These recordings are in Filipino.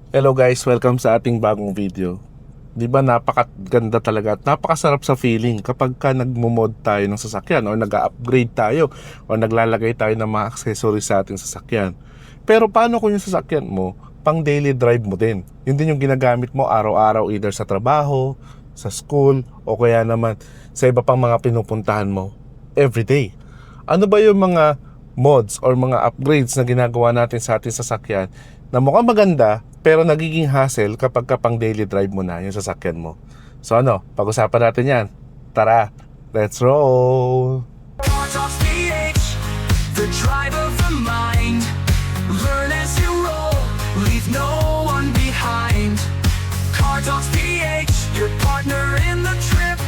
Hello guys, welcome sa ating bagong video. 'Di ba napakaganda talaga at napakasarap sa feeling kapag ka nagmo-mod tayo ng sasakyan o nag-upgrade tayo o naglalagay tayo ng mga accessories sa ating sasakyan. Pero paano kung yung sasakyan mo pang daily drive mo din? Yun din yung ginagamit mo araw-araw either sa trabaho, sa school o kaya naman sa iba pang mga pinupuntahan mo everyday. Ano ba yung mga mods or mga upgrades na ginagawa natin sa ating sasakyan na mukhang maganda pero nagiging hassle kapag pang daily drive mo na yung sasakyan mo? So ano, pag-usapan natin yan. Tara, let's roll! Car Talks PH, the drive of the mind. Learn as you roll, leave no one behind. Car Talks PH, your partner in the trip.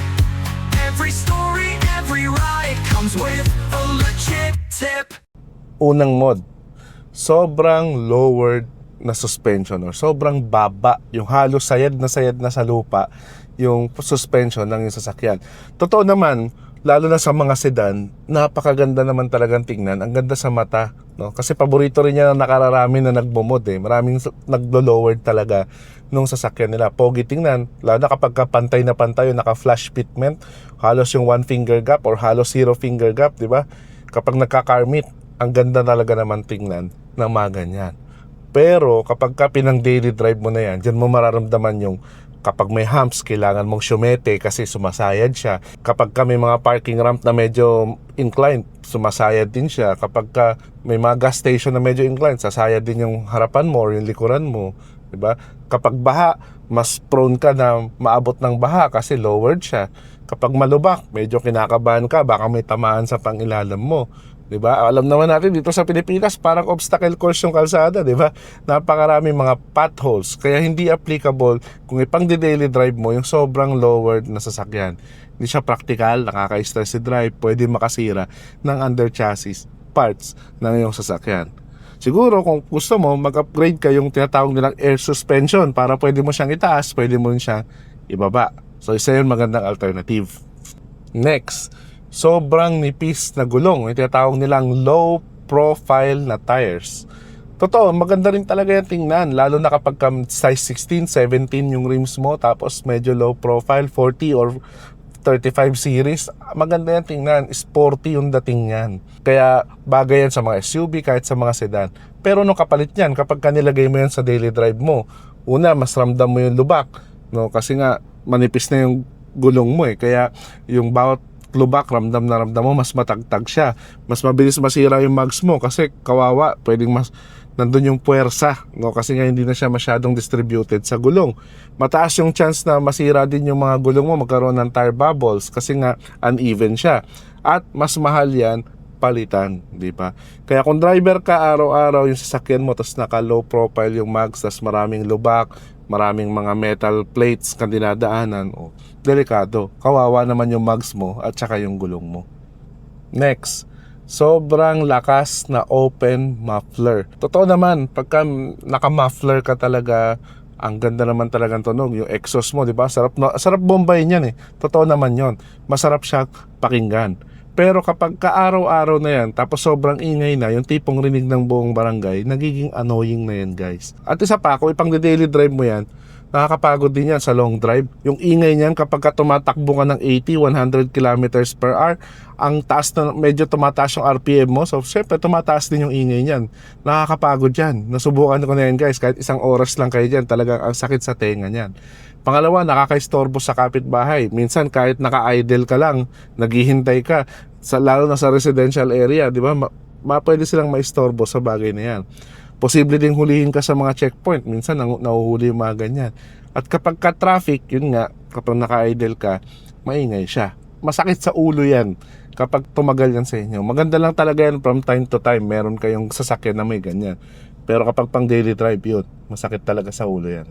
Every story, every ride comes with a legit tip. Unang mod, sobrang lowered na suspension or sobrang baba, yung halos sayad na sa lupa yung suspension ng yung sasakyan. Totoo naman, lalo na sa mga sedan, napakaganda naman talagang tingnan. Ang ganda sa mata, no? Kasi paborito rin yan ng nakararami na nagbo-mod eh. Maraming naglo-lowered talaga nung sasakyan nila. Pogi tingnan, lalo na kapag pantay na pantay, yung naka-flash fitment, halos yung one finger gap or halos zero finger gap, di ba? Kapag nagka-car meet, ang ganda talaga naman tingnan ng mga ganyan. Pero kapag ka pinang daily drive mo na yan, dyan mo mararamdaman yung kapag may humps, kailangan mong syumete kasi sumasayad siya. Kapag ka may mga parking ramp na medyo inclined, sumasayad din siya. Kapag ka may mga gas station na medyo inclined, sasayad din yung harapan mo or yung likuran mo. Diba? Kapag baha, mas prone ka na maabot ng baha kasi lowered siya. Kapag malubak, medyo kinakabahan ka, baka may tamaan sa pangilalim mo. 'Di ba? Alam naman natin dito sa Pilipinas, parang obstacle course yung kalsada, 'di ba? Napakaraming mga potholes, kaya hindi applicable kung ipang-daily drive mo yung sobrang lowered na sasakyan. Hindi siya practical, nakaka-stress si drive, pwede makasira ng under chassis parts ng iyong sasakyan. Siguro kung gusto mo, mag-upgrade ka yung tinatawag nilang air suspension para pwede mo siyang itaas, pwede mo rin siyang ibaba. So isa yun magandang alternative. Next, sobrang nipis na gulong. Yung tinatawag nilang low profile na tires. Totoo, maganda rin talaga yung tingnan. Lalo na kapag size 16, 17 yung rims mo, tapos medyo low profile, 40 or 35 series. Maganda yung tingnan. Sporty yung dating yan. Kaya bagay yan sa mga SUV, kahit sa mga sedan. Pero nung kapalit yan, kapag nilagay mo yan sa daily drive mo, una, mas ramdam mo yung lubak. No? Kasi nga, manipis na yung gulong mo eh. Kaya yung bawat lubak, ramdam na ramdam mo, mas matagtag siya. Mas mabilis masira yung mags mo kasi kawawa, pwedeng mas nandun yung puwersa, no? Kasi nga hindi na siya masyadong distributed sa gulong. Mataas yung chance na masira din yung mga gulong mo, magkaroon ng tire bubbles kasi nga uneven siya. At mas mahal yan palitan, di ba? Kaya kung driver ka araw-araw yung sasakyan mo, tapos naka low profile yung mags, tapos maraming lubak, maraming mga metal plates kang dinadaanan, delikado. Kawawa naman yung mags mo at saka yung gulong mo. Next, sobrang lakas na open muffler. Totoo naman, pagka naka-muffler ka talaga, ang ganda naman talagang tunog. Yung exhaust mo, di ba? Sarap bombayin yan eh. Totoo naman yon. Masarap siya pakinggan. Pero kapag kaaraw-araw na yan, tapos sobrang ingay na, yung tipong rinig ng buong barangay, nagiging annoying na yan, guys. At isa pa, kung ipang-daily drive mo yan, nakakapagod din yan sa long drive. Yung ingay niyan kapag ka tumatakbo ka ng 80, 100 kilometers per hour, ang taas na, medyo tumataas yung RPM mo. So, syempre, tumataas din yung ingay niyan. Nakakapagod yan. Nasubukan ko na yan, guys. Kahit isang oras lang kayo dyan, talagang ang sakit sa tenga niyan. Pangalawa, nakakaistorbo sa kapitbahay. Minsan, kahit naka-idle ka lang, naghihintay ka, lalo na sa residential area, di ba? Pwede silang maistorbo sa bagay na yan. Posible din hulihin ka sa mga checkpoint. Minsan nahuhuli yung mga ganyan. At kapag ka-traffic, yun nga, kapag naka-idle ka, maingay siya. Masakit sa ulo yan kapag tumagal yan sa inyo. Maganda lang talaga yan from time to time. Meron kayong sasakyan na may ganyan. Pero kapag pang daily drive yun, masakit talaga sa ulo yan.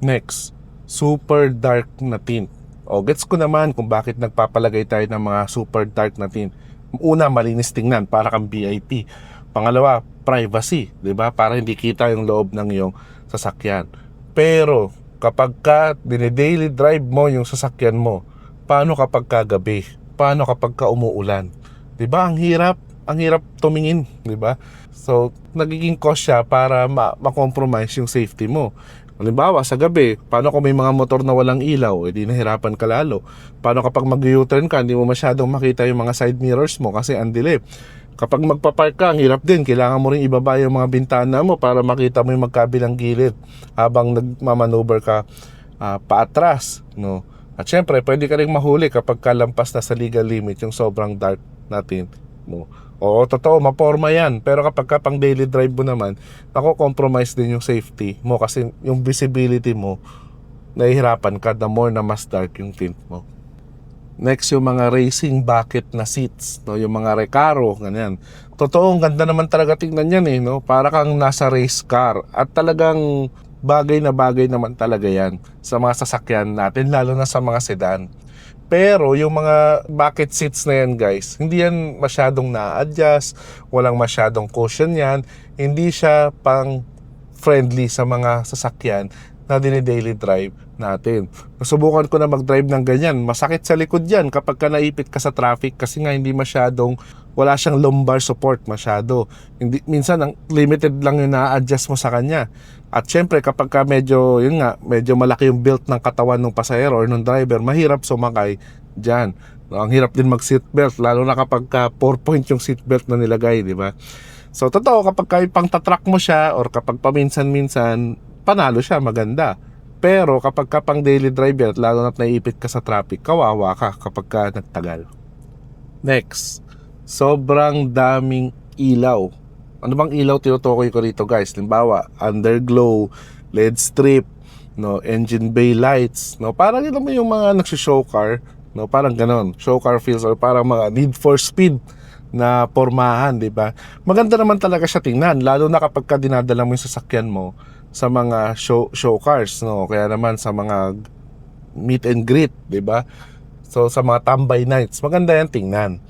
Next, super dark na tint. Gets ko naman kung bakit nagpapalagay tayo ng mga super dark na tint. Una, malinis tingnan, para kang VIP. Pangalawa, privacy, 'di ba? Para hindi kita yung loob ng iyong sasakyan. Pero kapag ka dine-daily drive mo yung sasakyan mo, paano kapag kagabi? Paano kapag ka umuulan? 'Di ba? Ang hirap. ang hirap tumingin, di ba? So, nagiging cause siya para ma-compromise yung safety mo. Halimbawa, sa gabi, paano kung may mga motor na walang ilaw, edi nahirapan ka lalo. Paano kapag mag-U-turn ka, hindi mo masyadong makita yung mga side mirrors mo kasi ang dilim. Kapag magpa-park ka, ang hirap din. Kailangan mo rin ibaba yung mga bintana mo para makita mo yung magkabilang gilid habang nagmamanover ka paatras, no? At syempre, pwede ka rin mahuli kapag kalampas na sa legal limit yung sobrang dark natin mo. Oo, totoo, maporma yan. Pero kapag pang daily drive mo naman, nako-compromise din yung safety mo kasi yung visibility mo, nahihirapan ka the more na mas dark yung tint mo. Next, yung mga racing bucket na seats, no? Yung mga Recaro, ganyan. Totoo, ang ganda naman talaga tingnan yan eh, no? Para kang nasa race car. At talagang bagay na bagay naman talaga yan sa mga sasakyan natin, lalo na sa mga sedan. Pero yung mga bucket seats na yan guys, hindi yan masyadong na-adjust, walang masyadong cushion yan, hindi siya pang friendly sa mga sasakyan na dini-daily drive natin. Nasubukan ko na mag-drive ng ganyan, masakit sa likod yan kapag ka naipit ka sa traffic kasi nga hindi masyadong, wala siyang lumbar support masyado. Hindi, minsan ang limited lang yung na-adjust mo sa kanya. At syempre kapag ka medyo, yun nga, medyo malaki yung built ng katawan ng pasahero or ng driver, mahirap sumakay dyan. No, ang hirap din mag-seatbelt, lalo na kapag ka 4-point yung seatbelt na nilagay, di ba? So totoo, kapag ka pang tatrack mo siya or kapag paminsan-minsan, panalo siya, maganda. Pero kapag ka pang daily driver, lalo na't naiipit ka sa traffic, kawawa ka kapag ka nagtagal. Next, sobrang daming ilaw. Ano bang ilaw tinutukoy ko rito guys? Halimbawa, underglow, LED strip, no, engine bay lights, no, parang yun naman yung mga nagsho-show car, no, parang ganon, show car feels or parang mga need for speed na pormahan, di ba? Maganda naman talaga siya tingnan, lalo na kapag ka dinadala mo yung sasakyan mo sa mga show cars, no, kaya naman sa mga meet and greet, di ba? So sa mga tambay nights, maganda yan tingnan.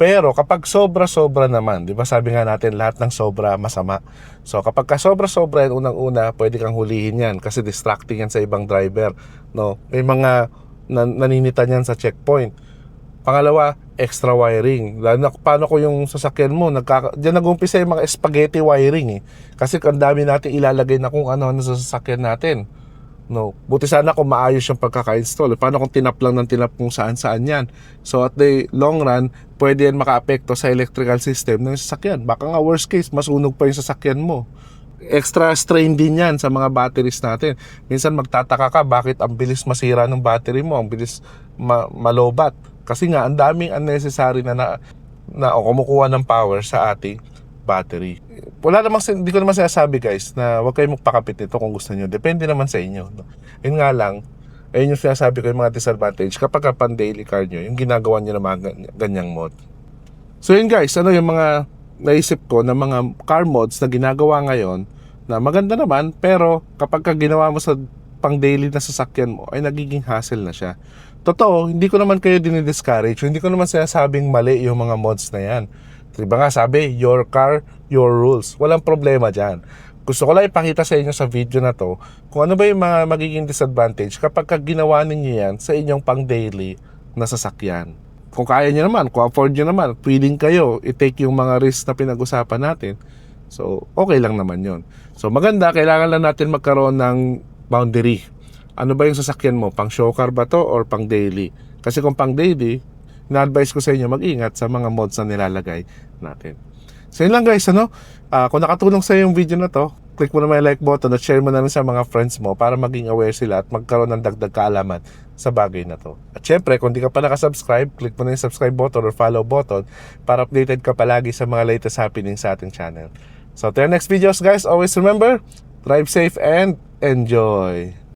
Pero kapag sobra-sobra naman, di ba sabi nga natin lahat ng sobra masama. So kapag ka sobra-sobra yan, unang-una, pwede kang hulihin yan kasi distracting yan sa ibang driver. No? May mga naninitan yan sa checkpoint. Pangalawa, extra wiring. Lalo na paano ko yung sasakyan mo, diyan nag-umpisa yung mga spaghetti wiring eh. Kasi ang dami natin ilalagay na kung ano-ano sa sasakyan natin. No, buti sana kung maayos yung pagkaka-install. Paano kung tinap lang ng tinap kung saan-saan yan? So at the long run, pwede yan maka-apekto sa electrical system ng sasakyan. Baka nga worst case, masunog pa yung sasakyan mo. Extra strain din yan sa mga batteries natin. Minsan magtataka ka bakit ang bilis masira ng battery mo, ang bilis malobat. Kasi nga, ang daming unnecessary na kumukuha ng power sa ating battery. Wala namang, hindi ko naman sinasabi guys na huwag kayong magpakapit nito kung gusto nyo. Depende naman sa inyo. No? Yun nga lang, ayun yung sinasabi ko yung mga disadvantage kapag pan daily car nyo, yung ginagawa nyo na mga ganyang mod. So yun guys, ano yung mga naisip ko na mga car mods na ginagawa ngayon na maganda naman, pero kapag ka ginawa mo sa pang daily na sasakyan mo, ay nagiging hassle na siya. Totoo, hindi ko naman kayo dinidiscourage, hindi ko naman sinasabing mali yung mga mods na yan. Diba nga sabi, your car, your rules. Walang problema dyan. Gusto ko lang ipakita sa inyo sa video na to kung ano ba yung mga magiging disadvantage kapag ginawa ninyo yan sa inyong pang daily na sasakyan. Kung kaya nyo naman, kung afford nyo naman, pwedeng kayo i-take yung mga risk na pinag-usapan natin. So, okay lang naman yon. So, maganda, kailangan lang natin magkaroon ng boundary. Ano ba yung sasakyan mo? Pang show car ba to or pang daily? Kasi kung pang daily, na-advise ko sa inyo mag-ingat sa mga mods na nilalagay natin. So yun lang guys, ano? Kung nakatulong sa iyo yung video na to, click mo na may like button at share mo na rin sa mga friends mo para maging aware sila at magkaroon ng dagdag kaalaman sa bagay na to. At syempre, kung di ka pa nakasubscribe, click mo na yung subscribe button or follow button para updated ka palagi sa mga latest happenings sa ating channel. So till next videos guys, always remember, drive safe and enjoy!